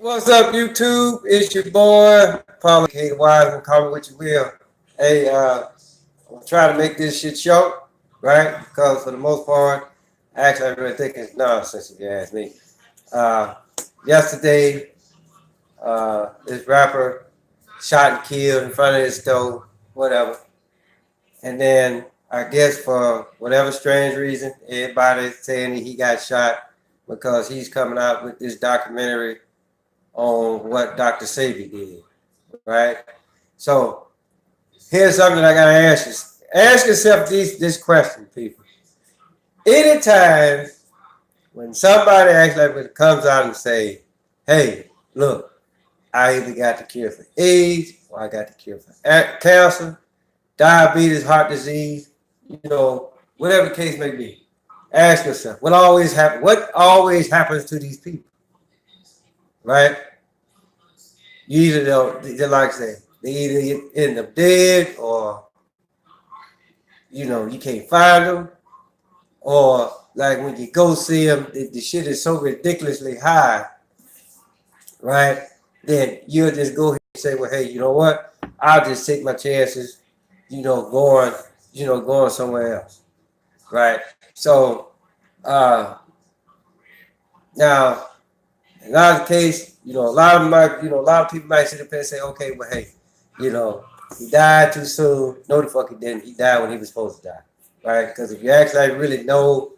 What's up, YouTube? It's your boy, Paul K. Wiseman. Call me what you will. Hey, I'm trying to make this shit short, right? Because for the most part, actually, I really think it's nonsense if you ask me. Uh, Yesterday, this rapper shot and killed in front of his stove, whatever. And then I guess for whatever strange reason, everybody's saying that he got shot because he's coming out with this documentary on what Dr. Sebi did, right? So here's something I gotta ask you. Ask yourself this question, people. Anytime when somebody actually comes out and say, hey, look, I either got the cure for AIDS or I got the cure for cancer, diabetes, heart disease, whatever the case may be. Ask yourself, what always happens to these people, right? You either they like I say, they either end up dead or you can't find them, or like when you go see them, the shit is so ridiculously high, right? Then you'll just go ahead and say, well, hey, you know what? I'll just take my chances, going, going somewhere else, right? So now in our case, a lot of people might sit up and say, okay, well, hey, you know, he died too soon. No, the fuck he didn't. He died when he was supposed to die, right? Because if you actually really know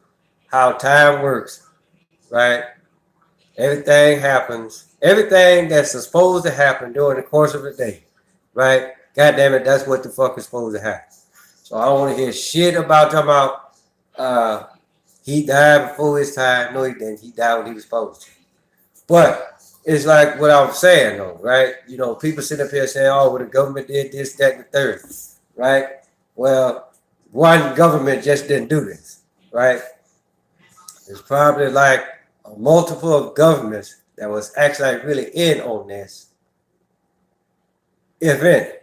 how time works, right? Everything happens. Everything that's supposed to happen during the course of the day, right? God damn it, that's what the fuck is supposed to happen. So I don't want to hear shit about talking about he died before his time. No, he didn't. He died when he was supposed to. But it's like what I'm saying, though, right? People sit up here saying, oh, well, the government did this, that, and the third, right? Well, one government just didn't do this, right? It's probably like a multiple of governments that was actually really in on this event,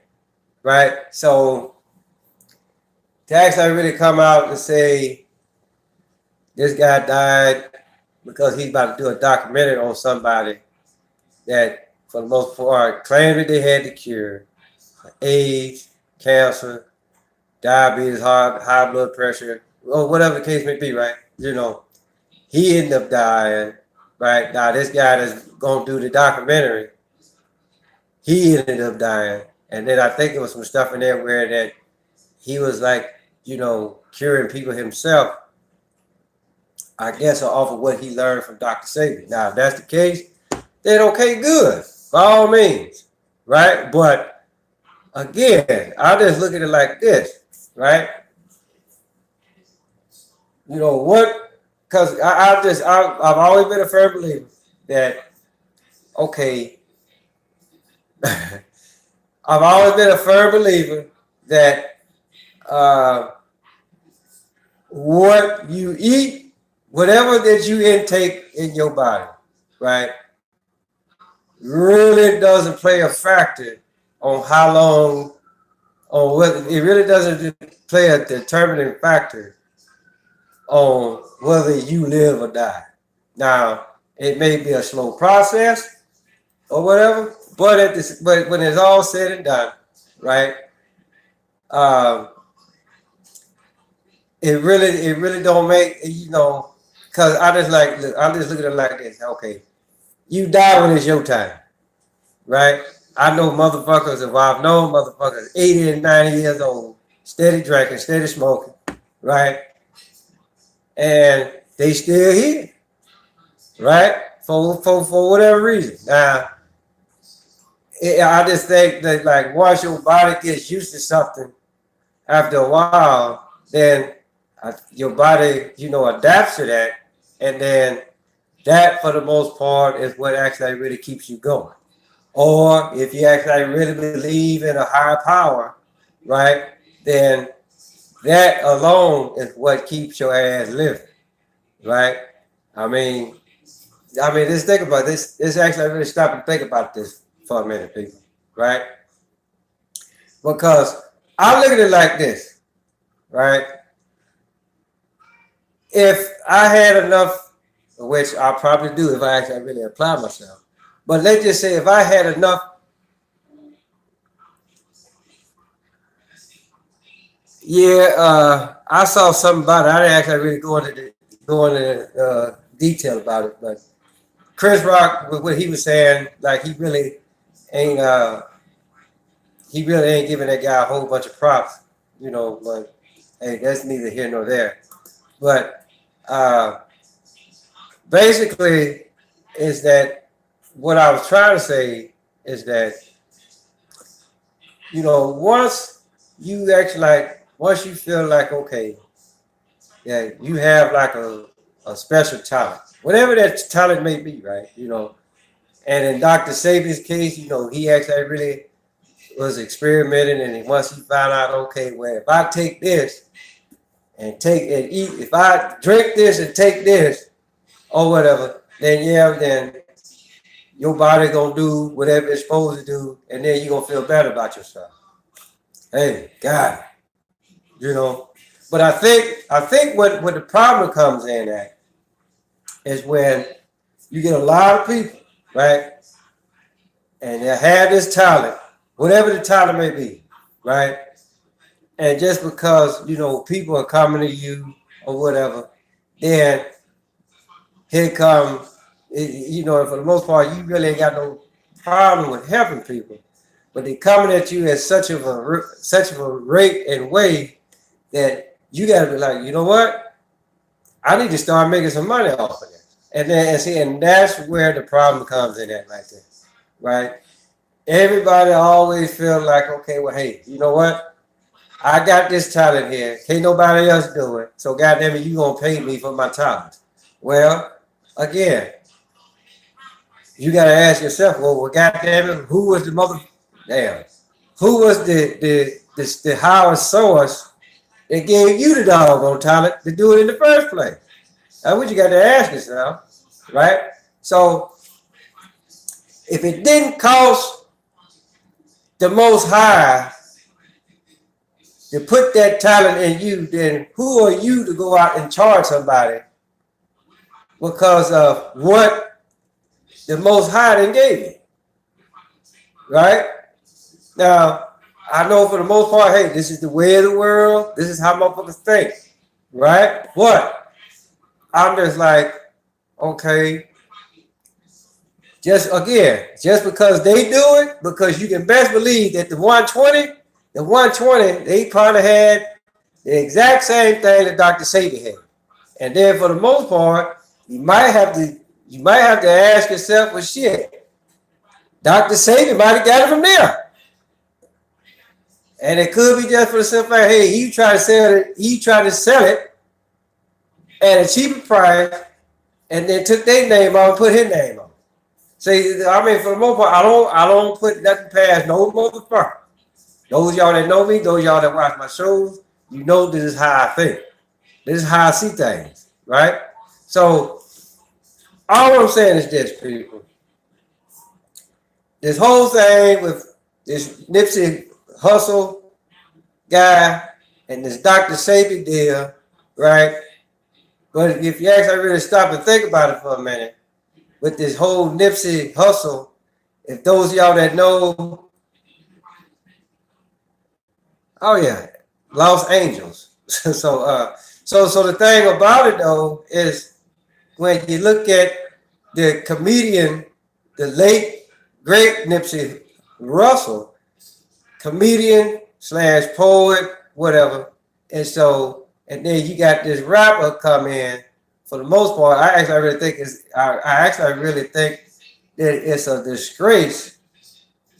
right? So to actually really come out and say this guy died because he's about to do a documentary on somebody that, for the most part, claimed that they had the cure for AIDS, cancer, diabetes, high blood pressure, or whatever the case may be, right? He ended up dying, right? Now, this guy that's going to do the documentary, he ended up dying. And then I think there was some stuff in there where that he was like, curing people himself, I guess, off of what he learned from Dr. Sebi. Now, if that's the case, then okay, good, by all means, right? But again, I just look at it like this, right? What? Because I've always been a firm believer that, okay, I've always been a firm believer that what you eat, whatever that you intake in your body, right, really doesn't play a factor on how long, on whether it really doesn't play a determining factor on whether you live or die. Now, it may be a slow process or whatever, but when it's all said and done, right? Um, it really don't make because I just look at it like this. Okay, you die when it's your time, right? I know motherfuckers, if I've known motherfuckers 80 and 90 years old, steady drinking, steady smoking, right? And they still here, right? For whatever reason. Now, I just think that like once your body gets used to something, after a while, then your body, adapts to that, and then that, for the most part, is what actually really keeps you going. Or if you actually really believe in a higher power, right, then that alone is what keeps your ass living, right? I mean, just think about this. This actually really stop and think about this for a minute, people, right? Because I look at it like this, right? If I had enough, which I probably do if I actually really apply myself, But let's just say if I had enough, I saw something about it. I didn't actually really go into detail about it, but Chris Rock, with what he was saying, like ain't he really ain't giving that guy a whole bunch of props, you know. But hey, that's neither here nor there. But basically, is that what I was trying to say is that, you know, once you feel like, okay, yeah, you have like a special talent, whatever that talent may be, right? You know, and in Dr. Sebi's case, you know, he actually really was experimenting, and once he found out, okay, well, if I take this and eat, if I drink this and take this or whatever, then your body gonna do whatever it's supposed to do, and then you're gonna feel better about yourself. Hey, God, you know. But I think what the problem comes in at is when you get a lot of people, right, and they have this talent, whatever the talent may be, right, and just because, you know, people are coming to you or whatever, then here come, you know, for the most part, you really ain't got no problem with helping people, but they coming at you at such of a rate and way that you got to be like, you know what, I need to start making some money off of this. And that's where the problem comes in at right there, right? Everybody always feel like, okay, well, hey, you know what? I got this talent here. Can't nobody else do it. So goddamn it, you gonna pay me for my talent. Well, again, you gotta ask yourself, well, goddamn it, who was the who was the Howard source that gave you the doggone talent to do it in the first place? That's what you got to ask yourself, right? So if it didn't cost the Most High to put that talent in you, then who are you to go out and charge somebody because of what the Most High then gave you, right? Now, I know for the most part, hey, this is the way of the world. This is how motherfuckers think, right? What? I'm just like, okay, just because they do it, because you can best believe that the 120, they probably had the exact same thing that Dr. Sebi had. And then for the most part, you might have to ask yourself, well, shit, Dr. Sebi might have got it from there. And it could be just for the simple fact, hey, he tried to sell it at a cheaper price, and then took their name on and put his name on. See, I mean, for the most part, I don't put nothing past no motherfucker. Those y'all that know me, those y'all that watch my shows, you know this is how I think. This is how I see things, right? So all I'm saying is this, people. This whole thing with this Nipsey Hussle guy and this Dr. Sebi deal, right? But if you actually really stop and think about it for a minute, with this whole Nipsey Hussle, if those of y'all that know, oh yeah, Los Angeles. So the thing about it though is when you look at the comedian, the late great Nipsey Hussle, comedian / poet, whatever, and then you got this rapper come in. For the most part, I actually really think that it's a disgrace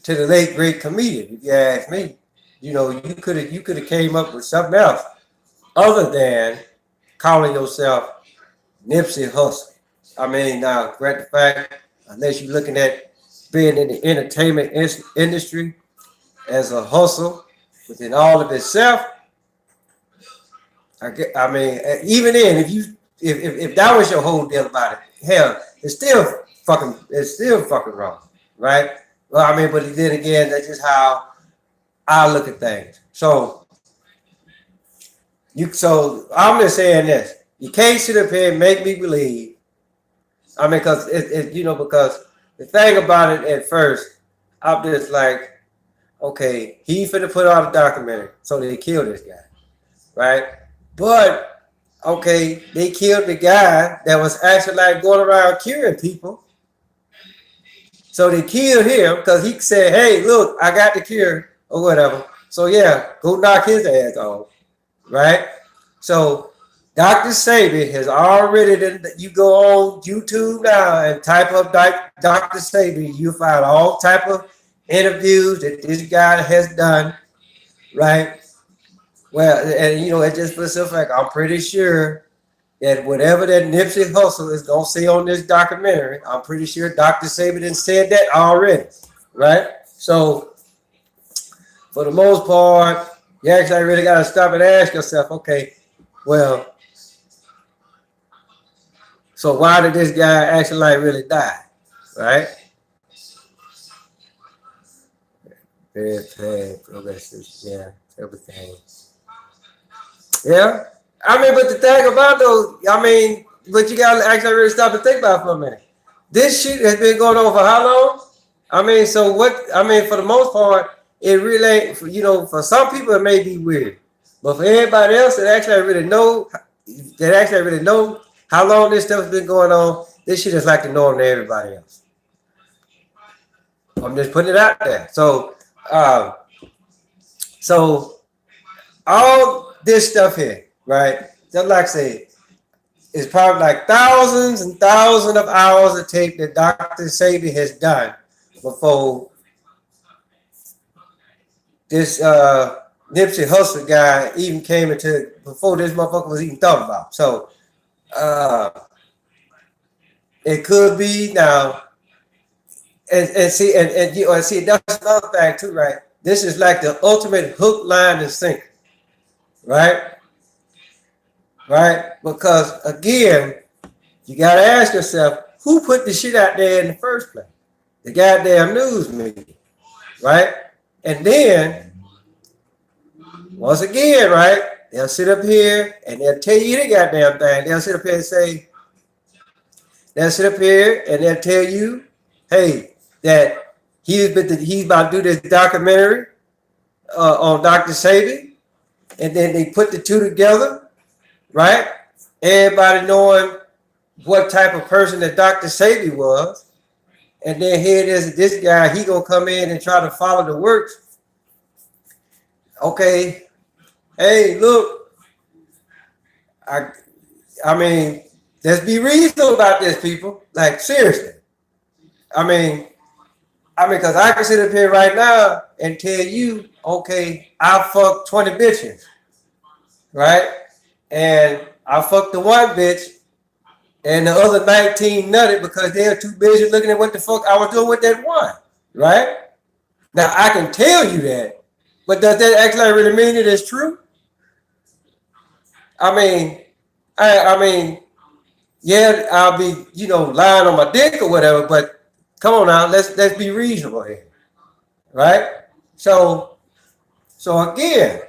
to the late great comedian. If you ask me, you know, you could have came up with something else other than calling yourself Nipsey Hussle. I mean, now, great fact, unless you're looking at being in the entertainment industry as a hustle within all of itself, I mean, even then, if that was your whole deal about it, hell, it's still fucking wrong, right? Well, I mean, but then again, that's just how I look at things. So I'm just saying this: you can't sit up here and make me believe. I mean, because because the thing about it at first, I'm just like, okay, he finna put out a documentary, so they killed this guy, right? But okay, they killed the guy that was actually like going around curing people. So they killed him because he said, "Hey, look, I got the cure or whatever." So yeah, go knock his ass off, right? So Dr. Sebi has already done, you go on YouTube now and type up Dr. Sebi, you find all type of interviews that this guy has done, right? Well, and you know, it just for the fact, I'm pretty sure that whatever that Nipsey Hussle is gonna say on this documentary, I'm pretty sure Dr. Saban said that already, right? So for the most part, you actually really gotta stop and ask yourself, okay, well, so why did this guy actually like really die, right? Very bad progressive, yeah, everything. Yeah. I mean, but the thing about those, I mean, but you gotta actually really stop and think about it for a minute. This shit has been going on for how long? I mean, so what? I mean, for the most part, it really, you know, for some people it may be weird, but for everybody else that actually really know how long this stuff has been going on, this shit is like the norm to everybody else. I'm just putting it out there. Um, so all this stuff here, right? Just like I said, it's probably like thousands and thousands of hours of tape that Dr. Sebi has done before this Nipsey Hussle guy even came into, before this motherfucker was even thought about. So it could be now, and see, and you know, and see, that's another thing too, right? This is like the ultimate hook, line, and sinker, right? Right? Because again, you gotta ask yourself, who put the shit out there in the first place? The goddamn news media, right? And then, once again, right, they'll sit up here and they'll tell you the goddamn thing. They'll sit up here and say, they'll sit up here and they'll tell you, hey, that he's about to do this documentary on Dr. Sebi, and then they put the two together, right? Everybody knowing what type of person that Dr. Sebi was. And then here it is, this guy, he gonna come in and try to follow the works. Okay, hey, look, I mean, let's be reasonable about this, people. Like, seriously. I mean, because I can sit up here right now and tell you, okay, I fucked 20 bitches, right? And I fucked the one bitch, and the other 19 nutted because they're too busy looking at what the fuck I was doing with that one, right? Now, I can tell you that, but does that actually really mean it is true? I mean, I mean, yeah, I'll be, you know, lying on my dick or whatever, but come on now, let's be reasonable here, right? So again,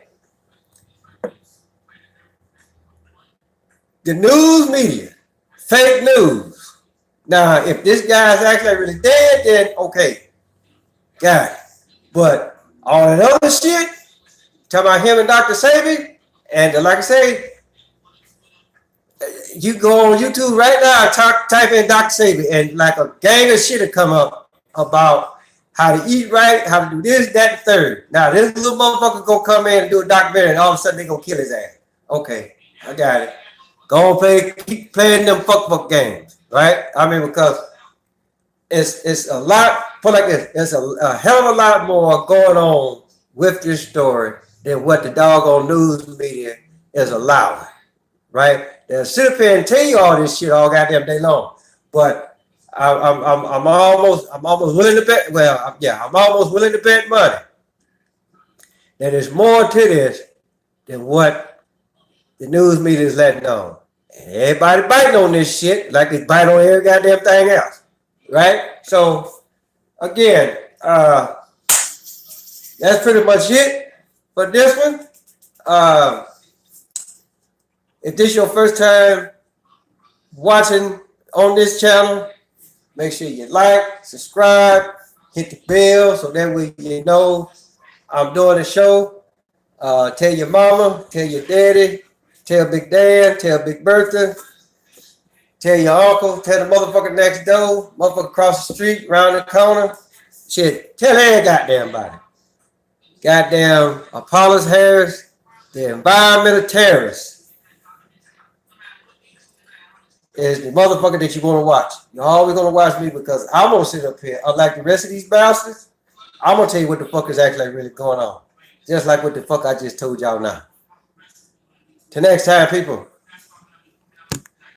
the news media, fake news. Now, if this guy's actually really dead, then okay, got it. But all that other shit, talking about him and Dr. Sebi, and like I say, you go on YouTube right now, type in Dr. Sebi, and like a gang of shit will come up about how to eat right, how to do this, that, and third. Now, this little motherfucker gonna come in and do a documentary, and all of a sudden they gonna kill his ass. Okay, I got it. Go on, keep playing them fuck games, right? I mean, because it's a lot, put like this, there's a hell of a lot more going on with this story than what the doggone news media is allowing, right? They'll sit up here and tell you all this shit all goddamn day long, but I'm almost willing to bet. Well, yeah, I'm almost willing to bet money that there's more to this than what the news media is letting on. And everybody biting on this shit like they bite on every goddamn thing else, right? So again, that's pretty much it for this one. If this is your first time watching on this channel, Make sure you like, subscribe, hit the bell so that way you know I'm doing a show. Tell your mama, tell your daddy, tell Big Dan, tell Big Bertha, tell your uncle, tell the motherfucker next door, motherfucker across the street, around the corner. Shit, tell every goddamn body. Goddamn Apollos Harris, the environmental terrorist, is the motherfucker that you want to watch. You're always going to watch me because I'm going to sit up here. Unlike the rest of these bastards, I'm going to tell you what the fuck is actually really going on. Just like what the fuck I just told y'all now. Till next time, people.